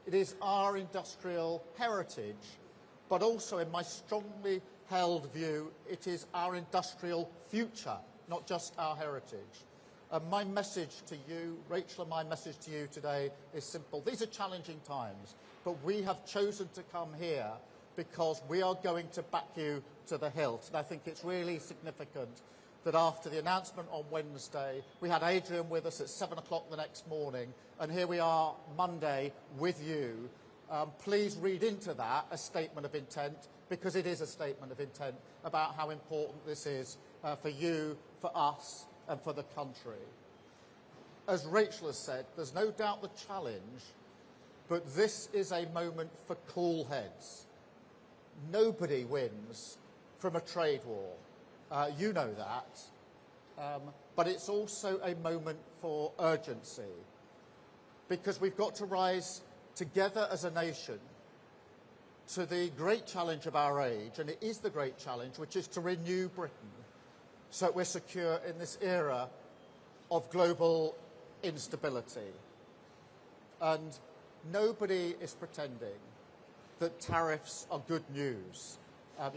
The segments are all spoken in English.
It is our industrial heritage, but also, in my strongly held view, it is our industrial future, not just our heritage. My message to you, Rachel, and my message to you today is simple. These are challenging times, but we have chosen to come here because we are going to back you to the hilt. And I think it's really significant that after the announcement on Wednesday, we had Adrian with us at 7 o'clock the next morning, and here we are Monday with you. Please read into that a statement of intent, because it is a statement of intent about how important this is for you, for us, and for the country. As Rachel has said, there's no doubt the challenge, but this is a moment for cool heads. Nobody wins from a trade war. You know that. But it's also a moment for urgency, because we've got to rise together as a nation to the great challenge of our age, and it is the great challenge, which is to renew Britain so that we're secure in this era of global instability. And nobody is pretending that tariffs are good news.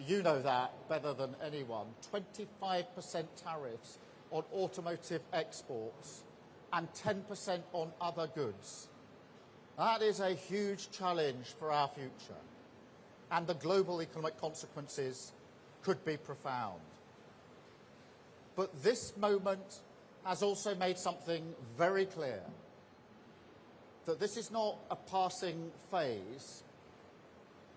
You know that better than anyone. 25% tariffs on automotive exports and 10% on other goods. That is a huge challenge for our future, and the global economic consequences could be profound. But this moment has also made something very clear, that this is not a passing phase,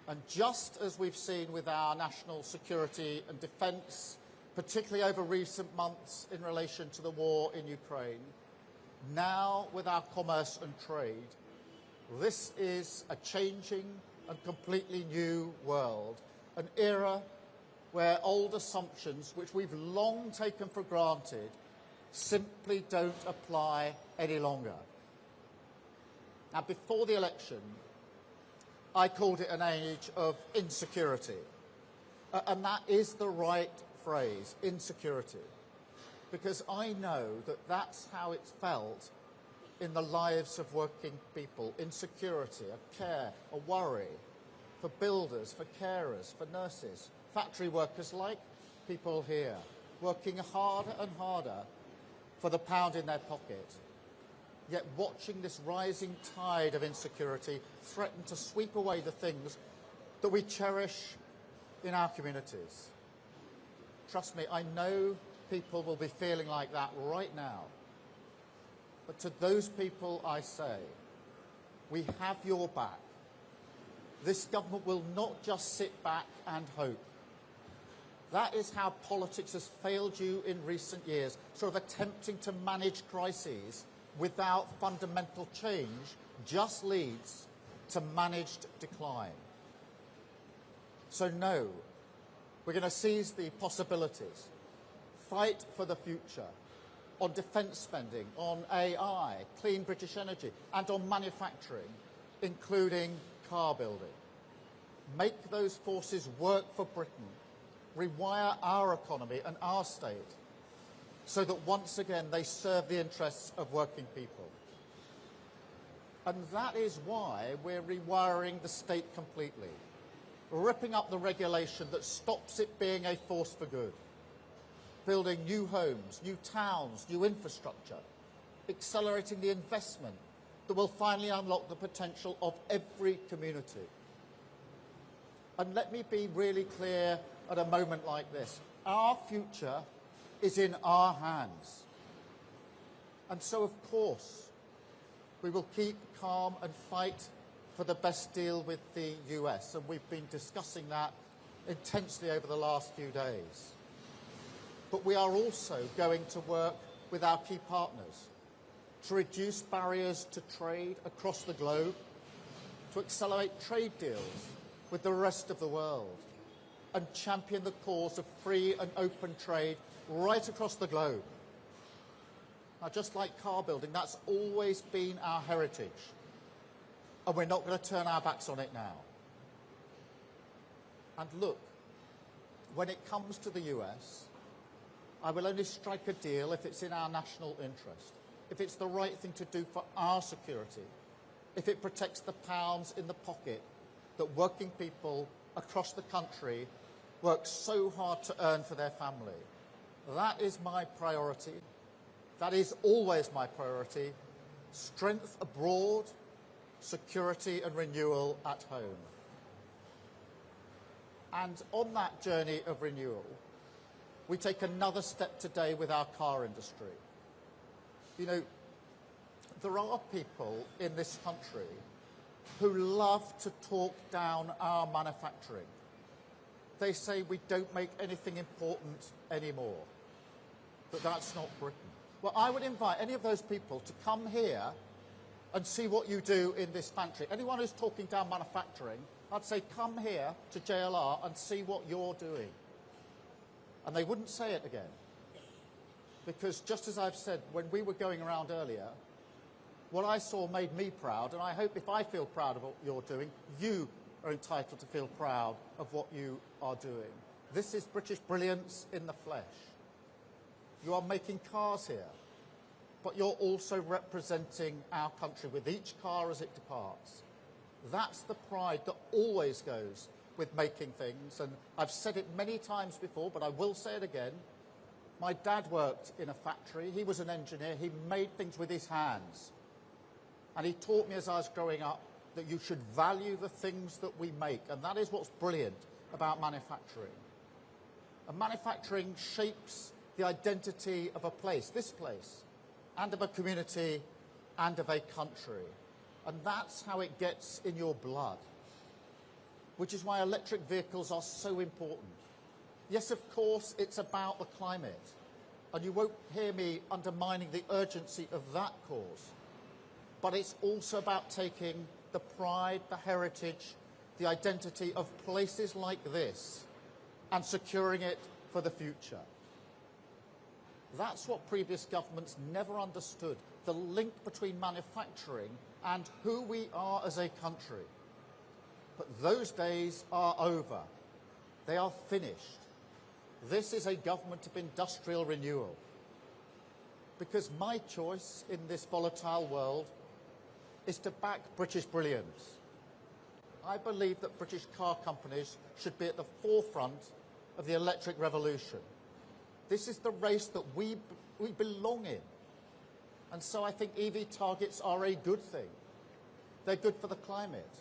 and just as we've seen with our national security and defence, particularly over recent months in relation to the war in Ukraine, now with our commerce and trade, this is a changing and completely new world, an era where old assumptions, which we've long taken for granted, simply don't apply any longer. Now, before the election, I called it an age of insecurity. And that is the right phrase, insecurity, because I know that that's how it's felt in the lives of working people. Insecurity, a care, a worry for builders, for carers, for nurses, factory workers like people here, working harder and harder for the pound in their pocket, yet watching this rising tide of insecurity threaten to sweep away the things that we cherish in our communities. Trust me, I know people will be feeling like that right now. But to those people I say, we have your back. This government will not just sit back and hope. That is how politics has failed you in recent years, sort of attempting to manage crises without fundamental change just leads to managed decline. So no, we're going to seize the possibilities, fight for the future, on defence spending, on AI, clean British energy, and on manufacturing, including car building. Make those forces work for Britain, rewire our economy and our state, so that once again they serve the interests of working people. And that is why we're rewiring the state completely, ripping up the regulation that stops it being a force for good, building new homes, new towns, new infrastructure, accelerating the investment that will finally unlock the potential of every community. And let me be really clear at a moment like this. Our future is in our hands. And so, of course, we will keep calm and fight for the best deal with the US. And we've been discussing that intensely over the last few days. But we are also going to work with our key partners to reduce barriers to trade across the globe, to accelerate trade deals with the rest of the world, and champion the cause of free and open trade right across the globe. Now, just like car building, that's always been our heritage, and we're not going to turn our backs on it now. And look, when it comes to the US, I will only strike a deal if it's in our national interest, if it's the right thing to do for our security, if it protects the pounds in the pocket that working people across the country work so hard to earn for their family. That is my priority. That is always my priority. Strength abroad, security and renewal at home. And on that journey of renewal, we take another step today with our car industry. You know, there are people in this country who love to talk down our manufacturing. They say we don't make anything important anymore, that that's not Britain. Well, I would invite any of those people to come here and see what you do in this factory. Anyone who's talking down manufacturing, I'd say come here to JLR and see what you're doing. And they wouldn't say it again. Because just as I've said, when we were going around earlier, what I saw made me proud, and I hope if I feel proud of what you're doing, you are entitled to feel proud of what you are doing. This is British brilliance in the flesh. You are making cars here, but you're also representing our country with each car as it departs. That's the pride that always goes with making things, and I've said it many times before, but I will say it again. My dad worked in a factory. He was an engineer. He made things with his hands. And he taught me as I was growing up that you should value the things that we make. And that is what's brilliant about manufacturing. And manufacturing shapes the identity of a place, this place, and of a community, and of a country. And that's how it gets in your blood. Which is why electric vehicles are so important. Yes, of course, it's about the climate. And you won't hear me undermining the urgency of that cause. But it's also about taking the pride, the heritage, the identity of places like this and securing it for the future. That's what previous governments never understood, the link between manufacturing and who we are as a country. But those days are over. They are finished. This is a government of industrial renewal. Because my choice in this volatile world is to back British brilliance. I believe that British car companies should be at the forefront of the electric revolution. This is the race that we belong in. And so I think EV targets are a good thing. They're good for the climate,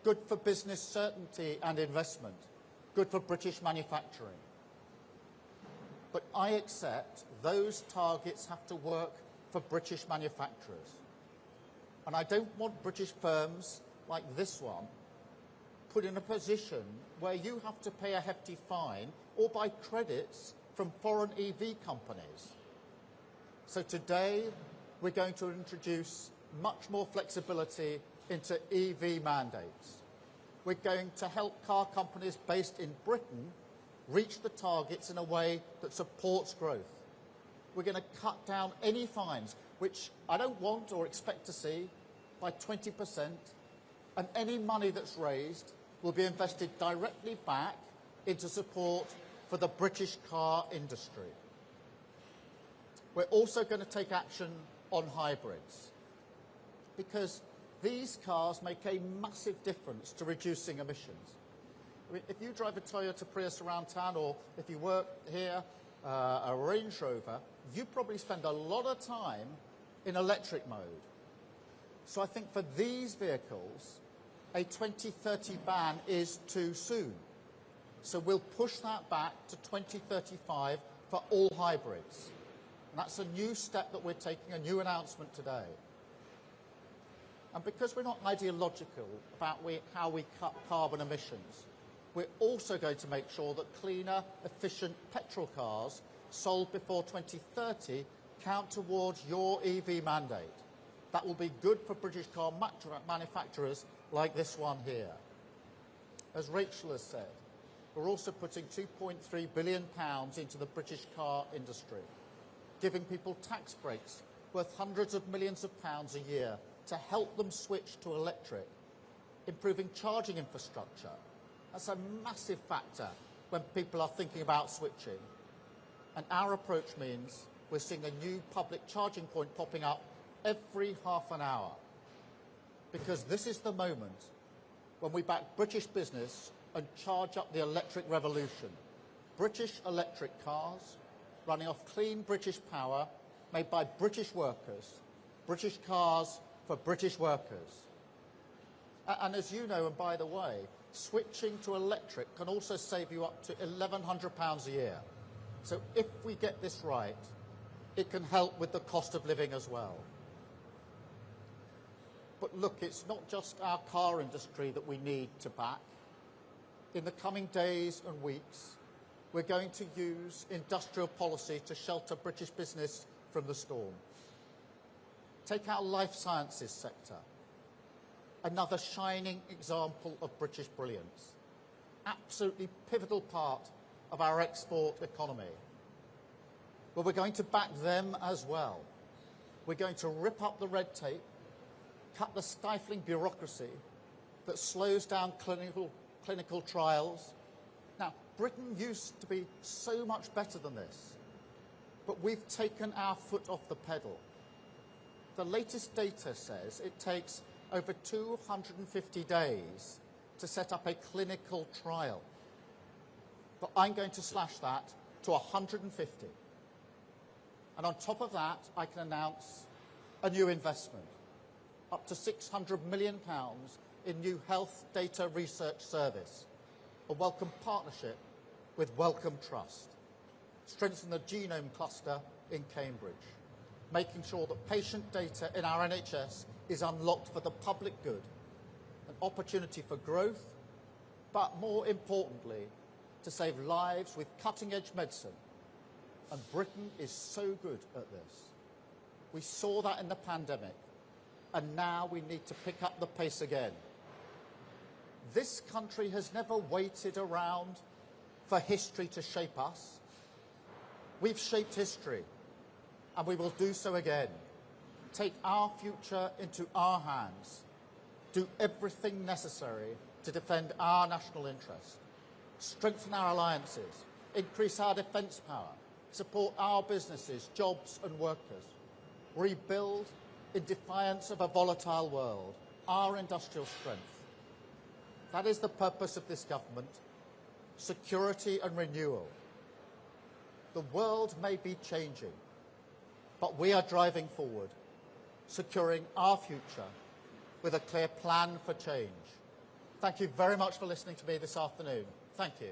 good for business certainty and investment, good for British manufacturing. But I accept those targets have to work for British manufacturers. And I don't want British firms like this one put in a position where you have to pay a hefty fine or buy credits from foreign EV companies. So today we're going to introduce much more flexibility into EV mandates. We're going to help car companies based in Britain reach the targets in a way that supports growth. We're going to cut down any fines, which I don't want or expect to see, by 20%, and any money that's raised will be invested directly back into support for the British car industry. We're also going to take action on hybrids, because these cars make a massive difference to reducing emissions. I mean, if you drive a Toyota Prius around town, or if you work here, a Range Rover, you probably spend a lot of time in electric mode. So I think for these vehicles, a 2030 ban is too soon. So we'll push that back to 2035 for all hybrids. And that's a new step that we're taking, a new announcement today. And because we're not ideological about how we cut carbon emissions, we're also going to make sure that cleaner, efficient petrol cars sold before 2030 count towards your EV mandate. That will be good for British car manufacturers like this one here. As Rachel has said, we're also putting £2.3 billion into the British car industry, giving people tax breaks worth hundreds of millions of pounds a year to help them switch to electric, improving charging infrastructure. That's a massive factor when people are thinking about switching. And our approach means we're seeing a new public charging point popping up every half an hour. because this is the moment when we back British business and charge up the electric revolution. British electric cars, running off clean British power, made by British workers, British cars for British workers. And as you know, and by the way, switching to electric can also save you up to £1,100 a year. So if we get this right, it can help with the cost of living as well. But look, it's not just our car industry that we need to back. In the coming days and weeks, we're going to use industrial policy to shelter British business from the storm. Take our life sciences sector, another shining example of British brilliance, absolutely pivotal part of our export economy. But we're going to back them as well. We're going to rip up the red tape, cut the stifling bureaucracy that slows down clinical trials. Now, Britain used to be so much better than this, but we've taken our foot off the pedal. The latest data says it takes over 250 days to set up a clinical trial. But I'm going to slash that to 150. And on top of that, I can announce a new investment, up to £600 million in new health data research service, a welcome partnership with Wellcome Trust, strengthen the genome cluster in Cambridge, making sure that patient data in our NHS is unlocked for the public good, an opportunity for growth, but more importantly, to save lives with cutting-edge medicine. And Britain is so good at this. We saw that in the pandemic, and now we need to pick up the pace again. This country has never waited around for history to shape us. We've shaped history, and we will do so again. Take our future into our hands, do everything necessary to defend our national interest, strengthen our alliances, increase our defence power, support our businesses, jobs and workers, rebuild in defiance of a volatile world, our industrial strength. That is the purpose of this government, security and renewal. The world may be changing, but we are driving forward, securing our future with a clear plan for change. Thank you very much for listening to me this afternoon. Thank you.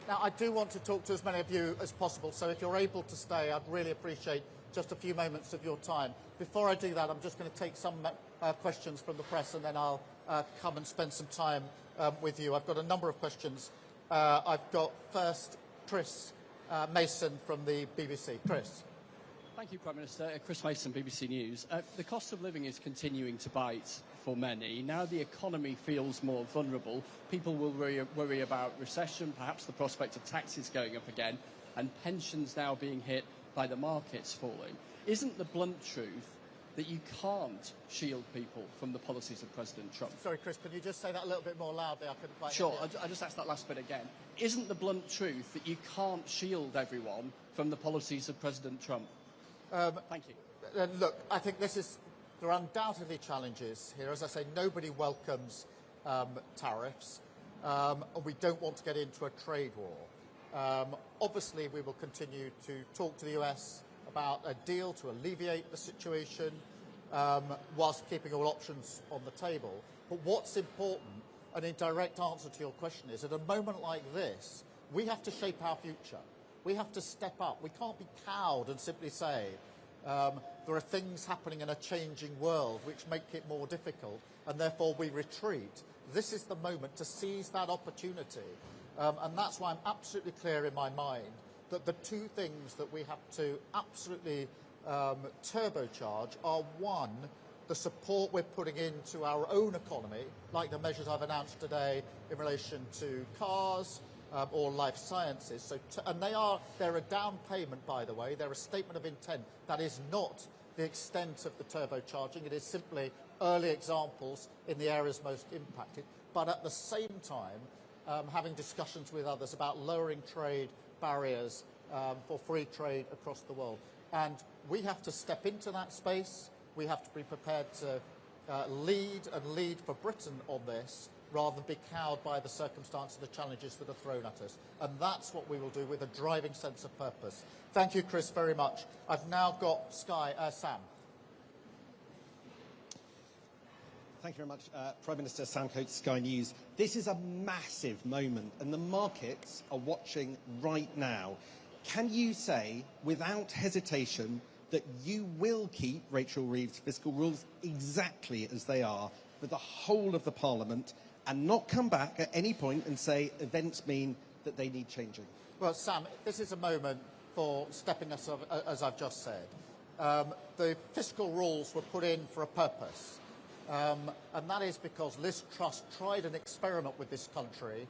Now, I do want to talk to as many of you as possible, so if you're able to stay, I'd really appreciate just a few moments of your time. Before I do that, I'm just going to take some questions from the press, and then I'll come and spend some time with you. I've got a number of questions. I've got first Chris Mason from the BBC. Chris. Thank you, Prime Minister. Chris Mason, BBC News. The cost of living is continuing to bite for many. Now the economy feels more vulnerable. People will worry about recession, perhaps the prospect of taxes going up again, and pensions now being hit by the markets falling. Isn't the blunt truth that you can't shield people from the policies of President Trump? Sorry, Chris, can you just say that a little bit more loudly? I couldn't quite Sure, hear you. I just asked that last bit again. Isn't the blunt truth that you can't shield everyone from the policies of President Trump? Thank you. Look, I think there are undoubtedly challenges here. As I say, nobody welcomes tariffs, and we don't want to get into a trade war. Obviously, we will continue to talk to the US about a deal to alleviate the situation whilst keeping all options on the table. But what's important, and in direct answer to your question, is at a moment like this, we have to shape our future. We have to step up. We can't be cowed and simply say there are things happening in a changing world which make it more difficult, and therefore we retreat. This is the moment to seize that opportunity. And that's why I'm absolutely clear in my mind that the two things that we have to absolutely turbocharge are, one, the support we're putting into our own economy, like the measures I've announced today in relation to cars or life sciences. And they're a down payment, by the way. They're a statement of intent. That is not the extent of the turbocharging. It is simply early examples in the areas most impacted. But at the same time, having discussions with others about lowering trade barriers for free trade across the world. And we have to step into that space. We have to be prepared to lead for Britain on this, rather than be cowed by the circumstances, the challenges that are thrown at us. And that's what we will do with a driving sense of purpose. Thank you, Chris, very much. I've now got Sam. Thank you very much, Prime Minister Sam Coates, Sky News. This is a massive moment, and the markets are watching right now. Can you say, without hesitation, that you will keep Rachel Reeves' fiscal rules exactly as they are for the whole of the Parliament, and not come back at any point and say events mean that they need changing? Well, Sam, this is a moment for stepping us up, as I've just said. The fiscal rules were put in for a purpose. And that is because Liz Truss tried an experiment with this country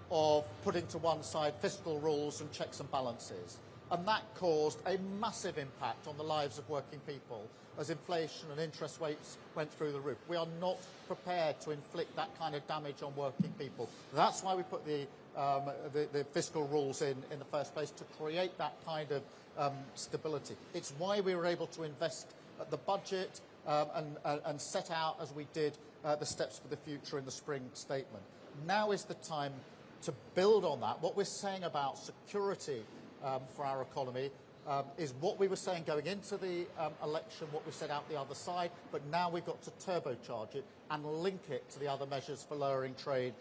of putting to one side fiscal rules and checks and balances. And that caused a massive impact on the lives of working people as inflation and interest rates went through the roof. We are not prepared to inflict that kind of damage on working people. That's why we put the fiscal rules in the first place, to create that kind of stability. It's why we were able to invest at the budget and set out, as we did, the steps for the future in the spring statement. Now is the time to build on that. What we're saying about security for our economy is what we were saying going into the election, what we set out the other side, but now we've got to turbocharge it and link it to the other measures for lowering trade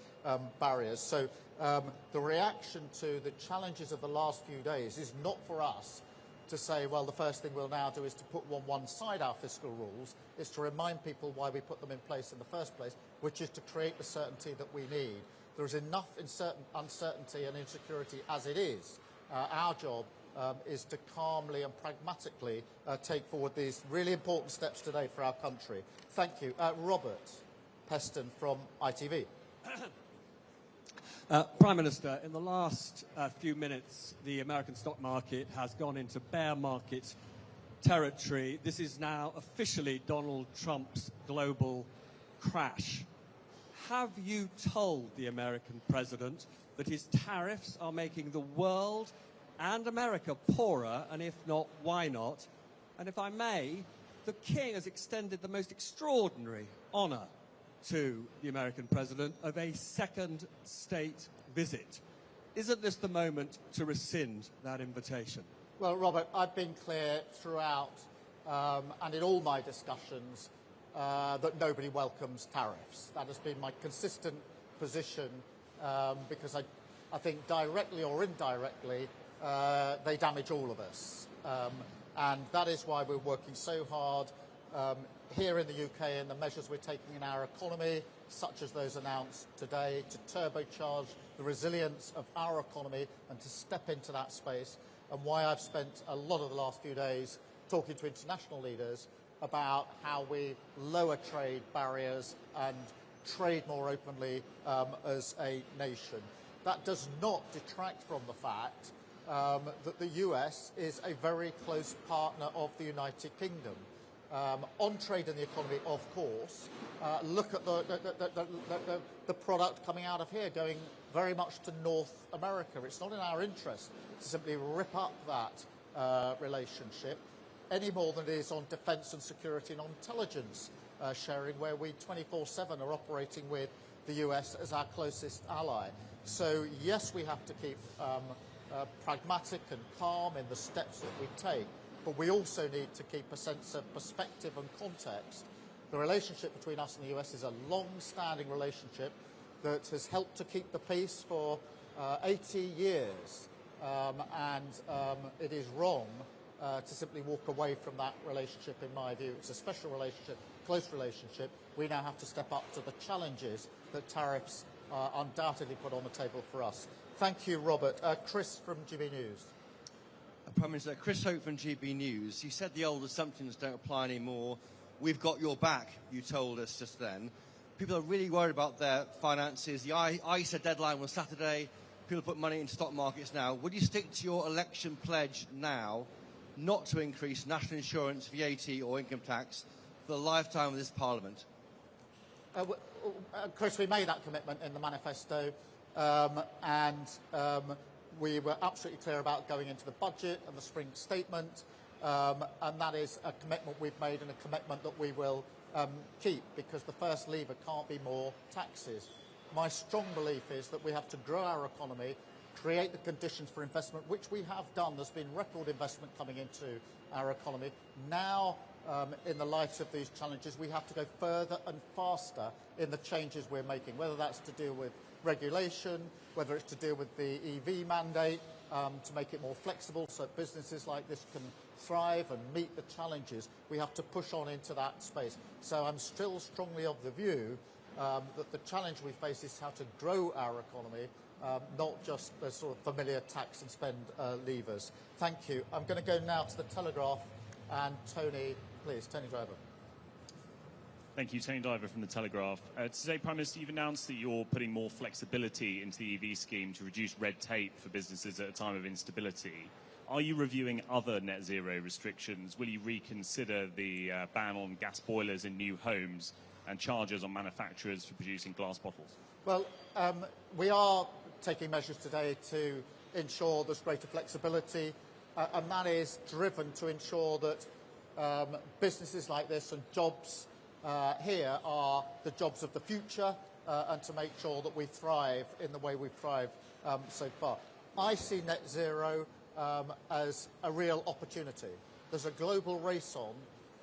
barriers. So the reaction to the challenges of the last few days is not for us to say, well, the first thing we'll now do is to put on one side our fiscal rules. It's to remind people why we put them in place in the first place, which is to create the certainty that we need. There is enough uncertainty and insecurity as it is. Our job is to calmly and pragmatically take forward these really important steps today for our country. Thank you. Robert Peston from ITV. Prime Minister, in the last few minutes, the American stock market has gone into bear market territory. This is now officially Donald Trump's global crash. Have you told the American president that his tariffs are making the world and America poorer, and if not, why not? And if I may, the King has extended the most extraordinary honour to the American president of a second state visit. Isn't this the moment to rescind that invitation? Well, Robert, I've been clear throughout and in all my discussions that nobody welcomes tariffs. That has been my consistent position because I think directly or indirectly they damage all of us. And that is why we're working so hard here in the UK and the measures we're taking in our economy, such as those announced today, to turbocharge the resilience of our economy and to step into that space, and why I've spent a lot of the last few days talking to international leaders about how we lower trade barriers and trade more openly as a nation. That does not detract from the fact that the US is a very close partner of the United Kingdom. On trade and the economy, of course, look at the product coming out of here going very much to North America. It's not in our interest to simply rip up that relationship any more than it is on defence and security and on intelligence sharing, where we 24/7 are operating with the US as our closest ally. So yes, we have to keep pragmatic and calm in the steps that we take, but we also need to keep a sense of perspective and context. The relationship between us and the US is a long-standing relationship that has helped to keep the peace for 80 years, and it is wrong to simply walk away from that relationship, in my view. It's a special relationship, close relationship. We now have to step up to the challenges that tariffs undoubtedly put on the table for us. Thank you, Robert. Chris from GB News. Prime Minister, Chris Hope from GB News. You said the old assumptions don't apply anymore. We've got your back, you told us just then. People are really worried about their finances. The ISA deadline was Saturday. People put money into stock markets now. Would you stick to your election pledge now not to increase national insurance, VAT or income tax for the lifetime of this Parliament? Chris, we made that commitment in the manifesto, and we were absolutely clear about going into the budget and the spring statement, and that is a commitment we've made and a commitment that we will keep, because the first lever can't be more taxes. My strong belief is that we have to grow our economy, create the conditions for investment, which we have done. There's been record investment coming into our economy. Now, in the light of these challenges, we have to go further and faster in the changes we're making, whether that's to deal with regulation, whether it's to deal with the EV mandate, to make it more flexible so businesses like this can thrive and meet the challenges. We have to push on into that space. So I'm still strongly of the view that the challenge we face is how to grow our economy, not just the sort of familiar tax and spend levers. Thank you. I'm going to go now to the Telegraph, and Tony, please, Tony Driver. Thank you. Tony Diver from The Telegraph. Today, Prime Minister, you've announced that you're putting more flexibility into the EV scheme to reduce red tape for businesses at a time of instability. Are you reviewing other net zero restrictions? Will you reconsider the ban on gas boilers in new homes and charges on manufacturers for producing glass bottles? Well, we are taking measures today to ensure there's greater flexibility, and that is driven to ensure that businesses like this and jobs here are the jobs of the future, and to make sure that we thrive in the way we've thrived so far. I see net zero as a real opportunity. There's a global race on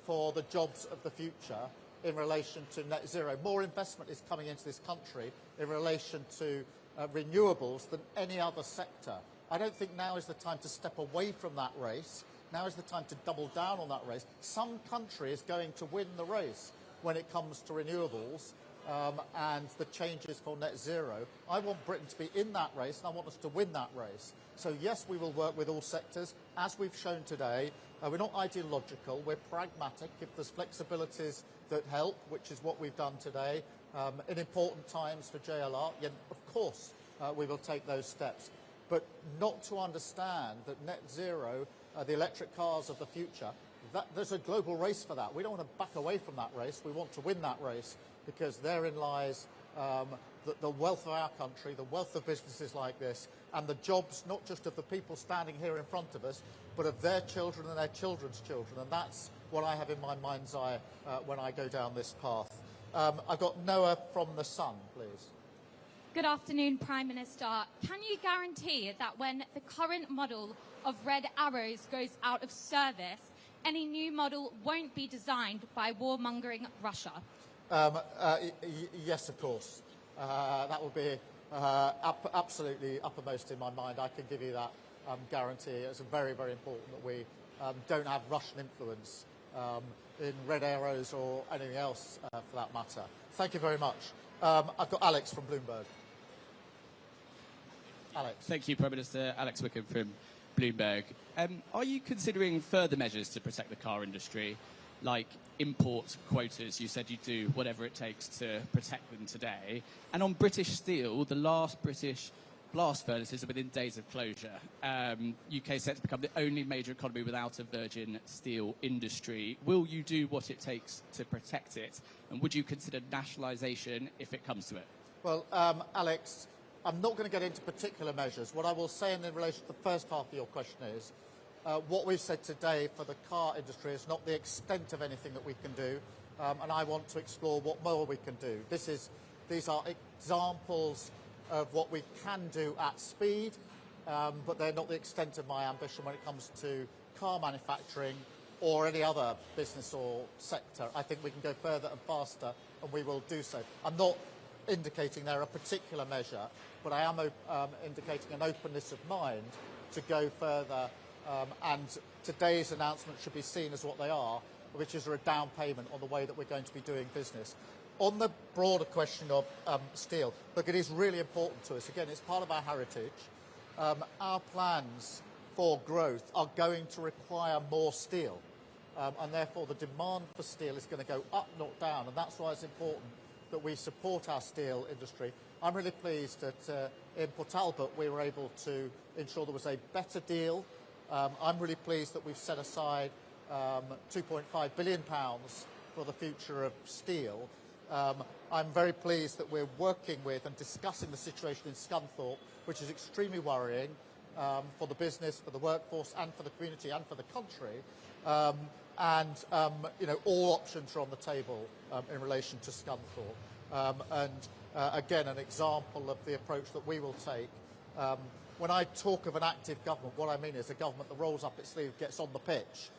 for the jobs of the future in relation to net zero. More investment is coming into this country in relation to renewables than any other sector. I don't think now is the time to step away from that race. Now is the time to double down on that race. Some country is going to win the race when it comes to renewables and the changes for net zero. I want Britain to be in that race, and I want us to win that race. So yes, we will work with all sectors, as we've shown today. We're not ideological, we're pragmatic. If there's flexibilities that help, which is what we've done today, in important times for JLR, yeah, of course we will take those steps. But not to understand that net zero, the electric cars of the future, there's a global race for that. We don't want to back away from that race. We want to win that race, because therein lies the wealth of our country, the wealth of businesses like this, and the jobs not just of the people standing here in front of us, but of their children and their children's children. And that's what I have in my mind's eye when I go down this path. I've got Noah from The Sun, please. Good afternoon, Prime Minister. Can you guarantee that when the current model of Red Arrows goes out of service, any new model won't be designed by warmongering Russia? Yes, of course. That will be absolutely uppermost in my mind. I can give you that guarantee. It's very, very important that we don't have Russian influence in Red Arrows or anything else for that matter. Thank you very much. I've got Alex from Bloomberg. Alex. Thank you, Prime Minister. Alex Wickham from Bloomberg. Are you considering further measures to protect the car industry, like import quotas? You said you'd do whatever it takes to protect them today. And on British steel, the last British blast furnaces are within days of closure. UK set to become the only major economy without a virgin steel industry. Will you do what it takes to protect it? And would you consider nationalisation if it comes to it? Well, Alex, I'm not going to get into particular measures. What I will say in relation to the first half of your question is what we've said today for the car industry is not the extent of anything that we can do, and I want to explore what more we can do. These are examples of what we can do at speed, but they're not the extent of my ambition when it comes to car manufacturing or any other business or sector. I think we can go further and faster, and we will do so. I'm not indicating they're a particular measure, but I am indicating an openness of mind to go further, and today's announcement should be seen as what they are, which is a down payment on the way that we're going to be doing business. On the broader question of steel, look, it is really important to us. Again, it's part of our heritage. Our plans for growth are going to require more steel, and therefore the demand for steel is going to go up, not down, and that's why it's important that we support our steel industry. I'm really pleased that in Port Talbot we were able to ensure there was a better deal. I'm really pleased that we've set aside £2.5 billion for the future of steel. I'm very pleased that we're working with and discussing the situation in Scunthorpe, which is extremely worrying. for the business, for the workforce, and for the community, and for the country. All options are on the table in relation to Scunthorpe. Again, an example of the approach that we will take. When I talk of an active government, what I mean is a government that rolls up its sleeve, gets on the pitch,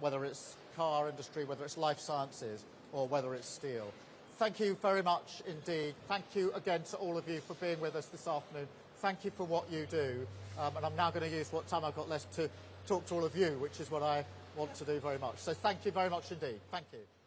whether it's car industry, whether it's life sciences, or whether it's steel. Thank you very much indeed. Thank you again to all of you for being with us this afternoon. Thank you for what you do. And I'm now going to use what time I've got left to talk to all of you, which is what I want to do very much. So thank you very much indeed. Thank you.